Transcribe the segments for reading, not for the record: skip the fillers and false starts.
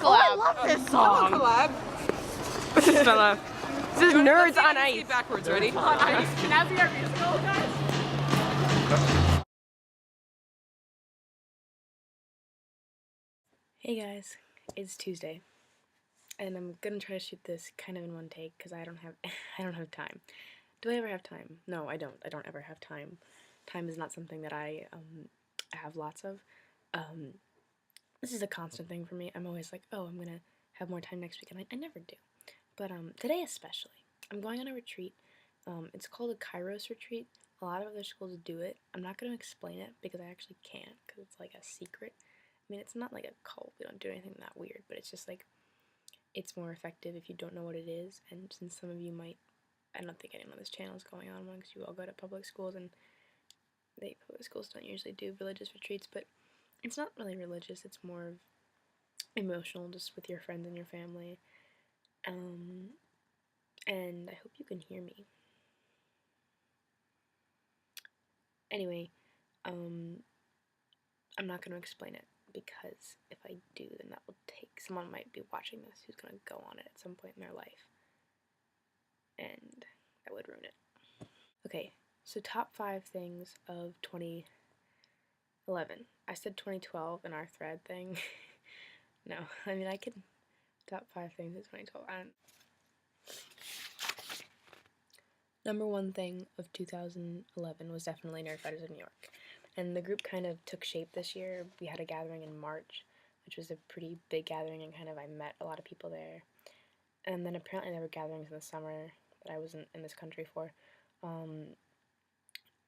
collab. Oh, I love this song. Collab. This is fella. This is Nerds on Ice. Backwards, ready? On Ice. Can that be our musical, guys? Hey guys, it's Tuesday, and I'm gonna try to shoot this kind of in one take because I don't have time. Do I ever have time? No, I don't. I don't ever have time. Time is not something that I have lots of. This is a constant thing for me. I'm always like, oh, I'm gonna have more time next week, and I never do. But today especially, I'm going on a retreat. It's called a Kairos retreat. A lot of other schools do it. I'm not gonna explain it because I actually can't because it's like a secret. I mean, it's not like a cult. We don't do anything that weird, but it's just like, it's more effective if you don't know what it is. And since some of you might, I don't think anyone on this channel is going on one because you all go to public schools, and public schools don't usually do religious retreats, but it's not really religious. It's more of emotional, just with your friends and your family. And I hope you can hear me. Anyway, I'm not going to explain it, because if I do, then that will take, someone might be watching this who's going to go on it at some point in their life, and that would ruin it. Okay, so top 5 things of 2011. I said 2012 in our thread thing. No, I mean, I could, top 5 things of 2012. Number 1 thing of 2011 was definitely Nerdfighters of New York. And the group kind of took shape this year. We had a gathering in March, which was a pretty big gathering, and kind of I met a lot of people there. And then apparently there were gatherings in the summer that I wasn't in this country for.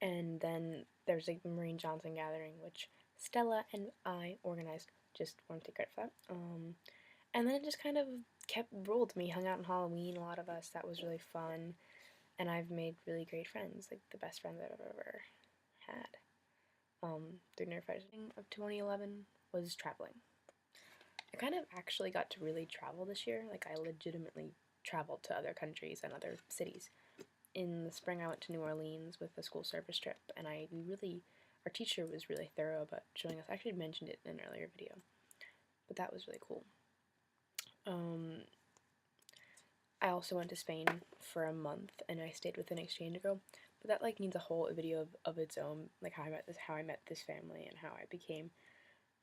And then there was a Maureen Johnson gathering, which Stella and I organized. Just want to take credit for that. And then it just kind of kept rolled. We hung out on Halloween, a lot of us. That was really fun. And I've made really great friends, like the best friends I've ever had. Through Nerdfighters of 2011 was traveling. I kind of actually got to really travel this year. Like, I legitimately traveled to other countries and other cities. In the spring, I went to New Orleans with a school service trip, and our teacher was really thorough about showing us. I actually mentioned it in an earlier video, but that was really cool. I also went to Spain for a month, and I stayed with an exchange girl. But that like needs a whole video of its own, like how I met this family and how I became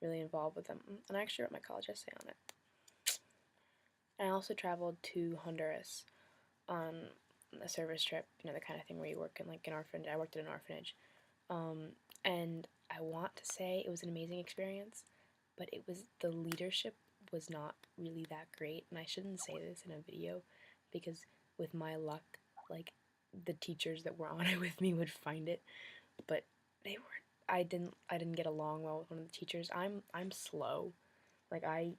really involved with them. And I actually wrote my college essay on it. I also traveled to Honduras on a service trip, you know, the kind of thing where you work in like an orphanage. I worked at an orphanage, and I want to say it was an amazing experience, but the leadership was not really that great. And I shouldn't say this in a video, because with my luck, like, the teachers that were on it with me would find it, but I didn't get along well with one of the teachers. I'm slow. Like, I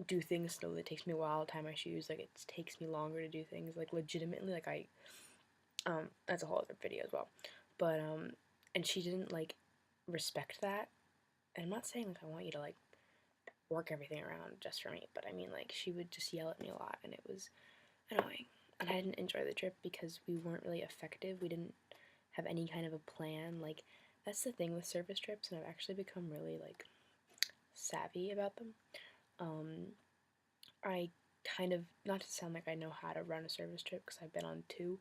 do things slowly. It takes me a while to tie my shoes. Like, it takes me longer to do things, like, legitimately. Like, that's a whole other video as well. But, and she didn't, like, respect that. And I'm not saying, like, I want you to, like, work everything around just for me, but I mean, like, she would just yell at me a lot, and it was annoying. And I didn't enjoy the trip because we weren't really effective. We didn't have any kind of a plan. Like, that's the thing with service trips, and I've actually become really, like, savvy about them. I kind of, not to sound like I know how to run a service trip, because I've been on 2,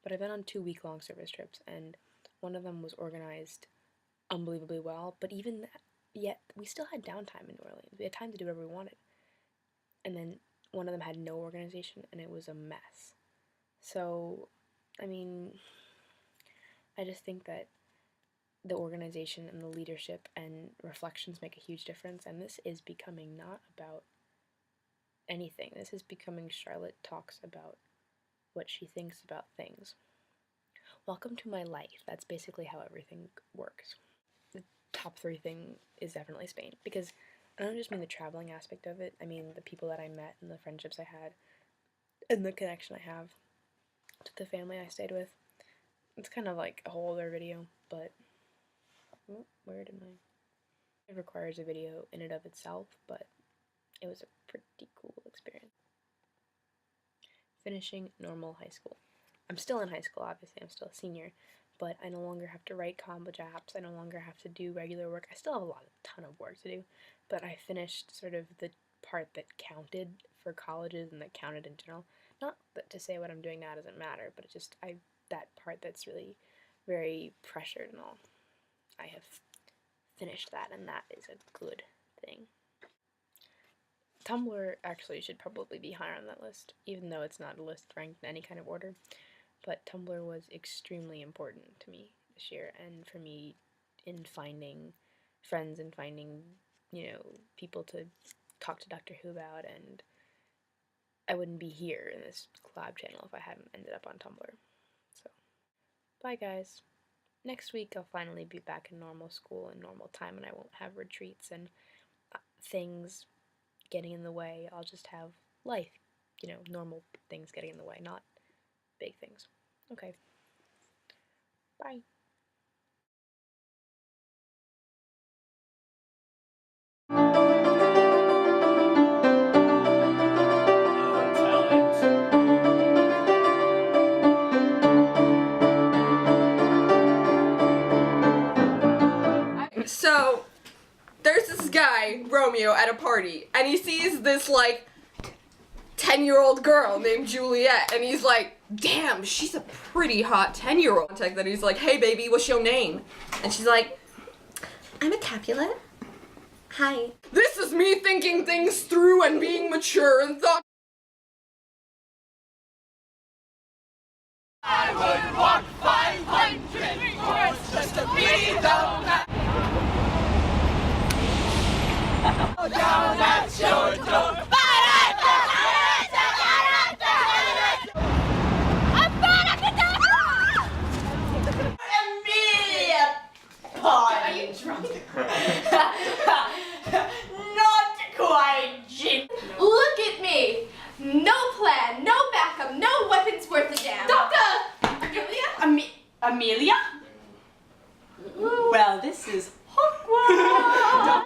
but I've been on 2 week-long service trips, and one of them was organized unbelievably well, but even that, yet we still had downtime in New Orleans. We had time to do whatever we wanted. And then one of them had no organization, and it was a mess. So, I mean, I just think that the organization and the leadership and reflections make a huge difference, and this is becoming not about anything. This is becoming Charlotte talks about what she thinks about things. Welcome to my life. That's basically how everything works. The top 3 thing is definitely Spain, because I don't just mean the traveling aspect of it. I mean the people that I met and the friendships I had and the connection I have to the family I stayed with. It's kind of like a whole other video, but where did my... It requires a video in and of itself, but it was a pretty cool experience. Finishing normal high school. I'm still in high school, obviously. I'm still a senior, but I no longer have to write college apps. I no longer have to do regular work. I still have a ton of work to do, but I finished sort of the part that counted for colleges and that counted in general. Not that to say what I'm doing now doesn't matter, but it's just that part that's really very pressured and all. I have finished that, and that is a good thing. Tumblr actually should probably be higher on that list, even though it's not a list ranked in any kind of order. But Tumblr was extremely important to me this year, and for me in finding friends and finding, you know, people to talk to Doctor Who about, and I wouldn't be here in this collab channel if I hadn't ended up on Tumblr. So, bye guys. Next week I'll finally be back in normal school and normal time, and I won't have retreats and things getting in the way. I'll just have life, you know, normal things getting in the way, not big things. Okay. Bye. So, there's this guy, Romeo, at a party, and he sees this, like, 10-year-old girl named Juliet, and he's like, damn, she's a pretty hot 10-year-old. That he's like, hey baby, what's your name? And she's like, I'm a Capulet. Hi. This is me thinking things through and being mature and thought. I would walk 500 miles just to be the man. Down that shore door. Are you drunk? Not quite, Jin. Look at me! No plan, no backup, no weapons worth a damn. Doctor! Amelia? Well, this is awkward.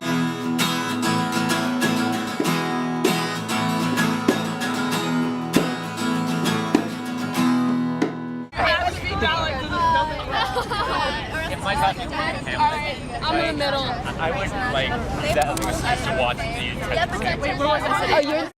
I'm in the middle. I would like that to watch the entire. Wait, where was I sitting? Oh, you're